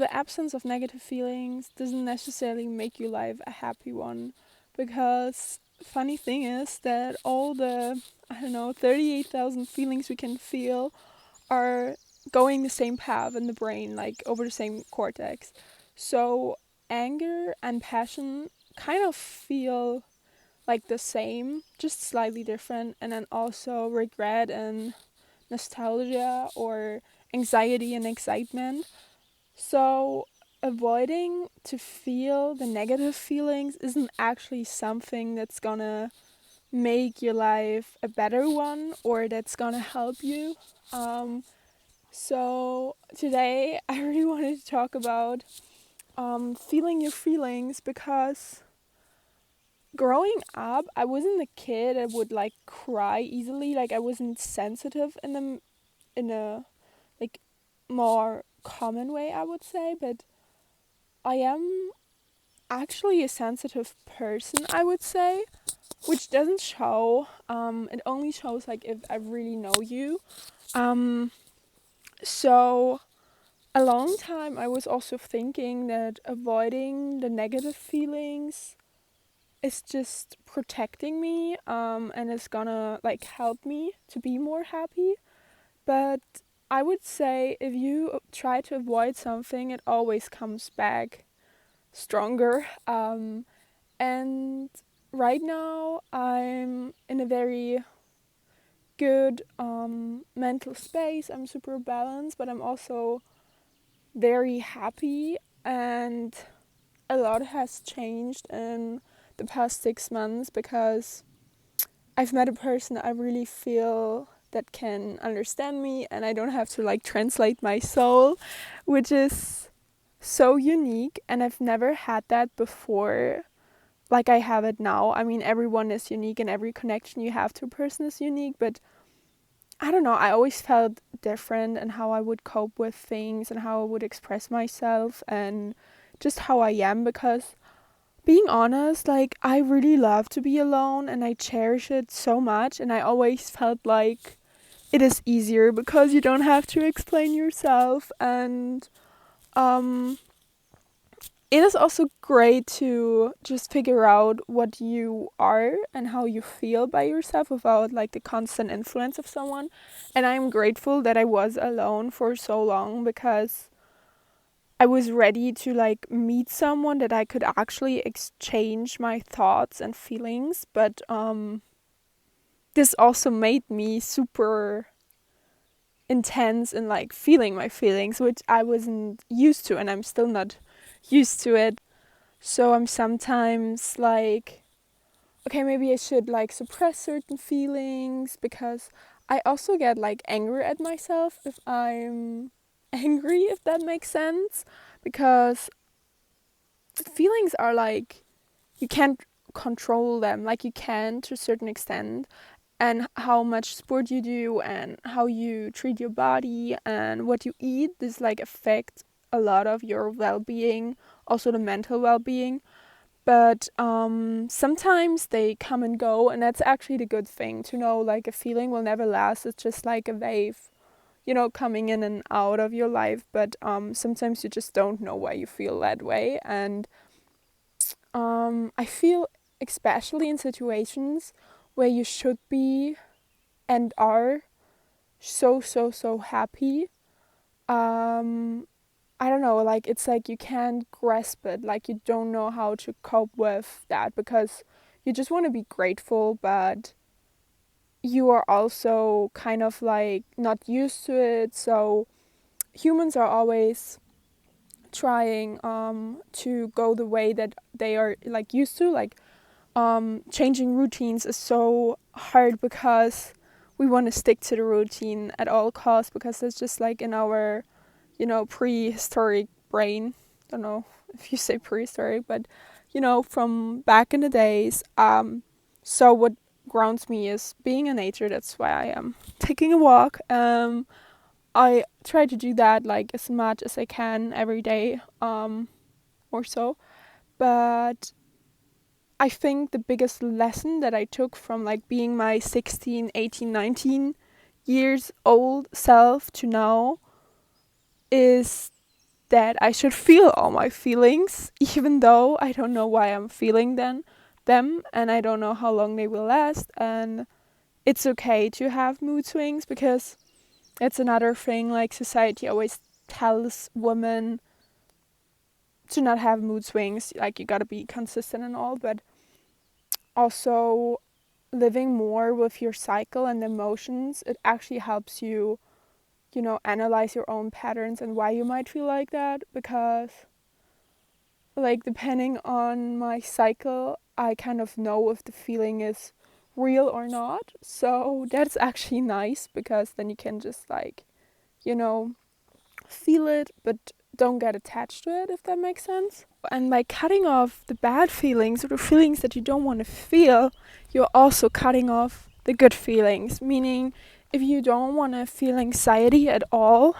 The absence of negative feelings doesn't necessarily make your life a happy one, because funny thing is that all the, I don't know, 38,000 feelings we can feel are going the same path in the brain, like over the same cortex. So anger and passion kind of feel like the same, just slightly different. And then also regret and nostalgia, or anxiety and excitement. So avoiding to feel the negative feelings isn't actually something that's gonna make your life a better one, or that's gonna help you. So today I really wanted to talk about feeling your feelings, because growing up I wasn't a kid that would like cry easily. Like I wasn't sensitive in a like more common way, I would say, but I am actually a sensitive person, I would say, which doesn't show. It only shows like if I really know you. Um, so a long time I was also thinking that avoiding the negative feelings is just protecting me, and it's gonna like help me to be more happy. But I would say if you try to avoid something, it always comes back stronger. And right now I'm in a very good mental space. I'm super balanced, but I'm also very happy, and a lot has changed in the past 6 months, because I've met a person I really feel that can understand me, and I don't have to like translate my soul, which is so unique, and I've never had that before like I have it now. I mean, everyone is unique and every connection you have to a person is unique, but I don't know, I always felt different in how I would cope with things and how I would express myself and just how I am, because being honest, like I really love to be alone and I cherish it so much, and I always felt like it is easier because you don't have to explain yourself, and um it is also great to just figure out what you are and how you feel by yourself without like the constant influence of someone. And I'm grateful that I was alone for so long, because I was ready to like meet someone that I could actually exchange my thoughts and feelings. But this also made me super intense in like feeling my feelings, which I wasn't used to, and I'm still not used to it. So I'm sometimes like, okay, maybe I should like suppress certain feelings, because I also get like angry at myself if I'm angry, if that makes sense. Because feelings are like, you can't control them, like you can to a certain extent. And how much sport you do and how you treat your body and what you eat, this like affect a lot of your well-being, also the mental well-being. But sometimes they come and go, and that's actually the good thing to know. Like a feeling will never last. It's just like a wave, coming in and out of your life. But sometimes you just don't know why you feel that way. And I feel, especially in situations where you should be and are so happy. Um, I don't know, like it's like you can't grasp it, like you don't know how to cope with that, because you just want to be grateful, but you are also kind of like not used to it. So humans are always trying to go the way that they are like used to. Like changing routines is so hard, because we want to stick to the routine at all costs, because it's just like in our prehistoric brain. Don't know if you say prehistoric, but from back in the days. So what grounds me is being in nature. That's why I am taking a walk. I try to do that like as much as I can every day, or so. But I think the biggest lesson that I took from like being my 16, 18, 19 years old self to now is that I should feel all my feelings, even though I don't know why I'm feeling them, and I don't know how long they will last. And it's okay to have mood swings, because it's another thing, like society always tells women to not have mood swings, like you gotta be consistent and all, but also living more with your cycle and emotions, it actually helps you, analyze your own patterns and why you might feel like that. Because, like, depending on my cycle, I kind of know if the feeling is real or not. So that's actually nice, because then you can just, like, feel it, but don't get attached to it, if that makes sense. And by cutting off the bad feelings, or the feelings that you don't want to feel, you're also cutting off the good feelings. Meaning, if you don't want to feel anxiety at all,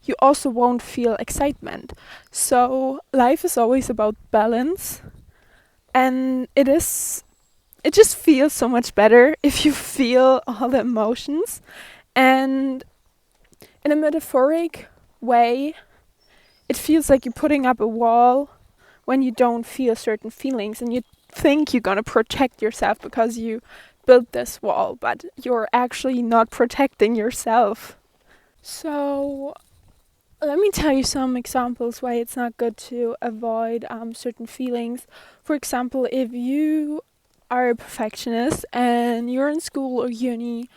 you also won't feel excitement. So life is always about balance, and it just feels so much better if you feel all the emotions. And in a metaphoric way, it feels like you're putting up a wall when you don't feel certain feelings, and you think you're gonna protect yourself because you built this wall, but you're actually not protecting yourself. So let me tell you some examples why it's not good to avoid certain feelings. For example, if you are a perfectionist and you're in school or uni,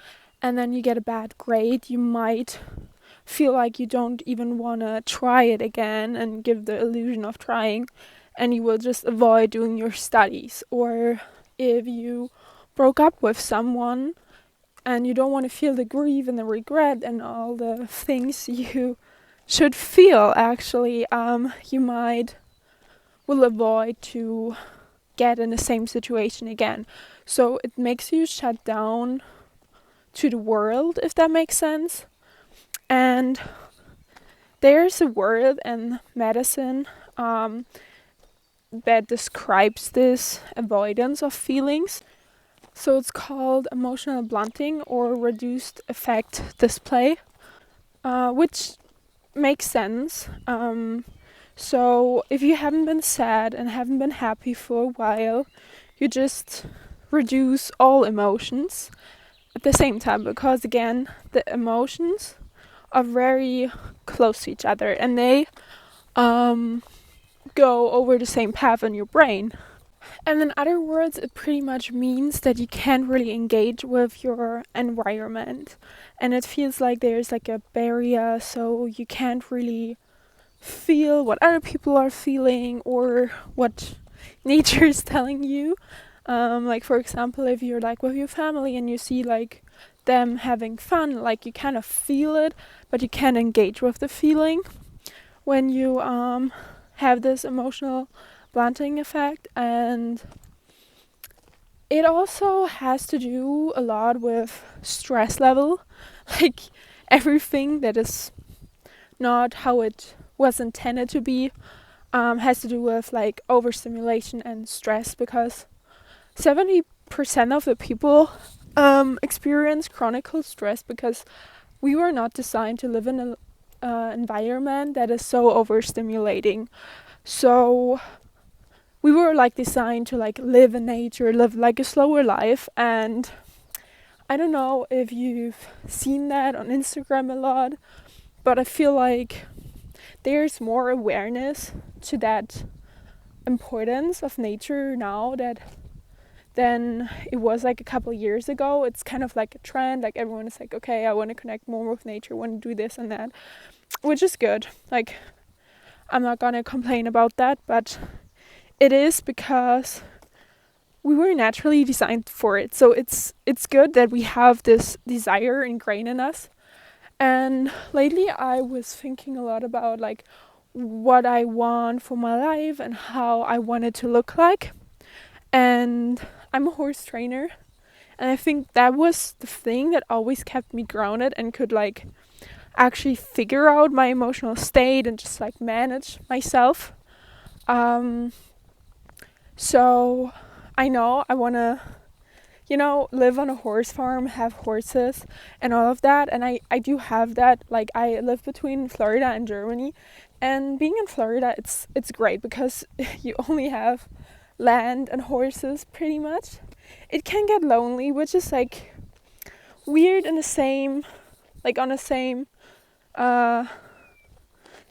and then you get a bad grade, you might feel like you don't even want to try it again and give the illusion of trying, and you will just avoid doing your studies. Or if you broke up with someone and you don't want to feel the grief and the regret and all the things you should feel, actually, you will avoid to get in the same situation again. So it makes you shut down to the world, if that makes sense. And there's a word in medicine that describes this avoidance of feelings. So it's called emotional blunting, or reduced effect display, which makes sense. So if you haven't been sad and haven't been happy for a while, you just reduce all emotions at the same time, because again, the emotions are very close to each other, and they go over the same path in your brain. And in other words, it pretty much means that you can't really engage with your environment, and it feels like there's like a barrier, so you can't really feel what other people are feeling or what nature is telling you. Like, for example, if you're like with your family and you see like them having fun, like you kind of feel it, but you can't engage with the feeling when you have this emotional blunting effect. And it also has to do a lot with stress level. Like, everything that is not how it was intended to be has to do with like overstimulation and stress, because 70% of the people experience chronic stress, because we were not designed to live in an environment that is so overstimulating. So we were like designed to like live in nature, live like a slower life. And I don't know if you've seen that on Instagram a lot, but I feel like there's more awareness to that importance of nature now than it was like a couple years ago. It's kind of like a trend, like everyone is like, okay, I want to connect more with nature, want to do this and that, which is good. Like, I'm not gonna complain about that, but it is because we were naturally designed for it. So it's good that we have this desire ingrained in us. And lately I was thinking a lot about like what I want for my life and how I want it to look like. And I'm a horse trainer, and I think that was the thing that always kept me grounded and could like actually figure out my emotional state and just like manage myself. So I know I want to live on a horse farm, have horses and all of that. And I do have that. Like, I live between Florida and Germany, and being in Florida, it's great because you only have land and horses pretty much. It can get lonely, which is like weird in the same, like on the same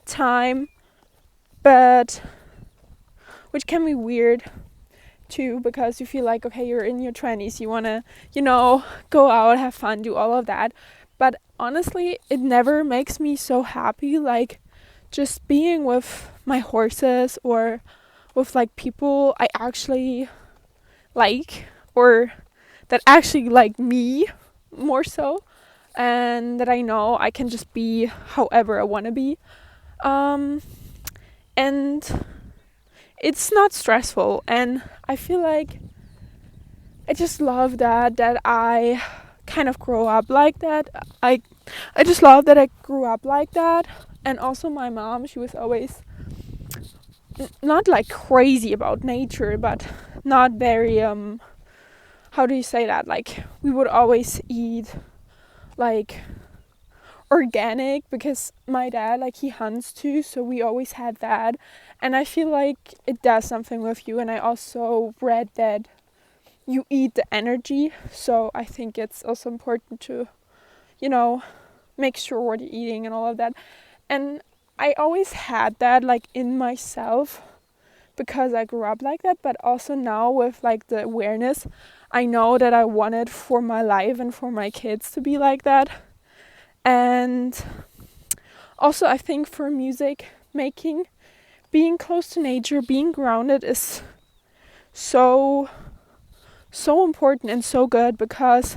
time, but which can be weird too, because you feel like, okay, you're in your 20s, you want to, go out, have fun, do all of that. But honestly, it never makes me so happy like just being with my horses or with like people I actually like, or that actually like me more so, and that I know I can just be however I want to be. And it's not stressful, and I feel like I just love that I kind of grow up like that. I just love that I grew up like that. And also my mom, she was always not like crazy about nature, but not very how do you say that? Like, we would always eat like organic, because my dad, like, he hunts too, so we always had that. And I feel like it does something with you. And I also read that you eat the energy, so I think it's also important to make sure what you're eating and all of that. And I always had that like in myself because I grew up like that, but also now with like the awareness, I know that I want it for my life and for my kids to be like that. And also I think for music making, being close to nature, being grounded is so important and so good, because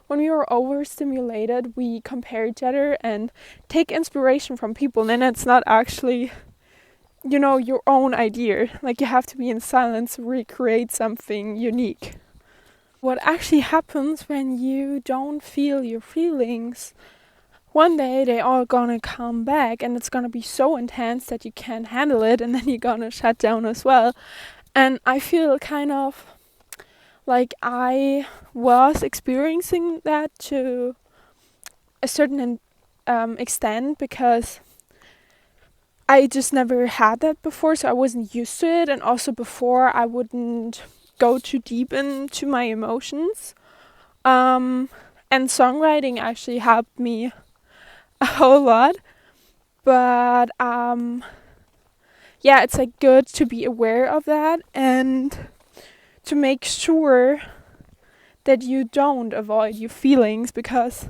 when we are overstimulated, we compare each other and take inspiration from people, and then it's not actually your own idea. Like, you have to be in silence to recreate something unique. What actually happens when you don't feel your feelings, one day they are gonna come back, and it's gonna be so intense that you can't handle it, and then you're gonna shut down as well. And I feel kind of like I was experiencing that to a certain extent, because I just never had that before, so I wasn't used to it. And also before, I wouldn't go too deep into my emotions. And songwriting actually helped me a whole lot. But yeah, it's like good to be aware of that and to make sure that you don't avoid your feelings, because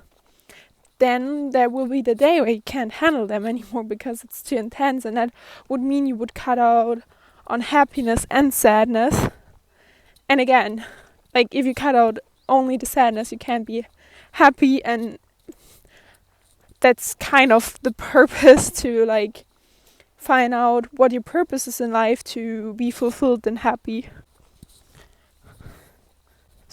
then there will be the day where you can't handle them anymore because it's too intense, and that would mean you would cut out on happiness and sadness. And again, like, if you cut out only the sadness, you can't be happy, and that's kind of the purpose, to like find out what your purpose is in life, to be fulfilled and happy.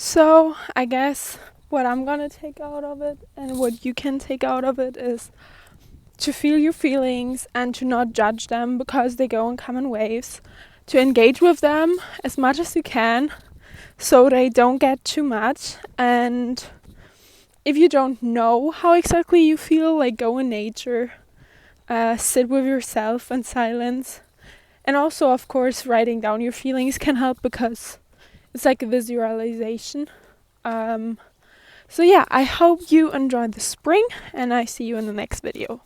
So I guess what I'm gonna take out of it, and what you can take out of it, is to feel your feelings and to not judge them, because they go and come in waves. To engage with them as much as you can, so they don't get too much. And if you don't know how exactly you feel, like, go in nature, sit with yourself in silence. And also, of course, writing down your feelings can help, because it's like a visualization. So yeah, I hope you enjoyed the spring, and I see you in the next video.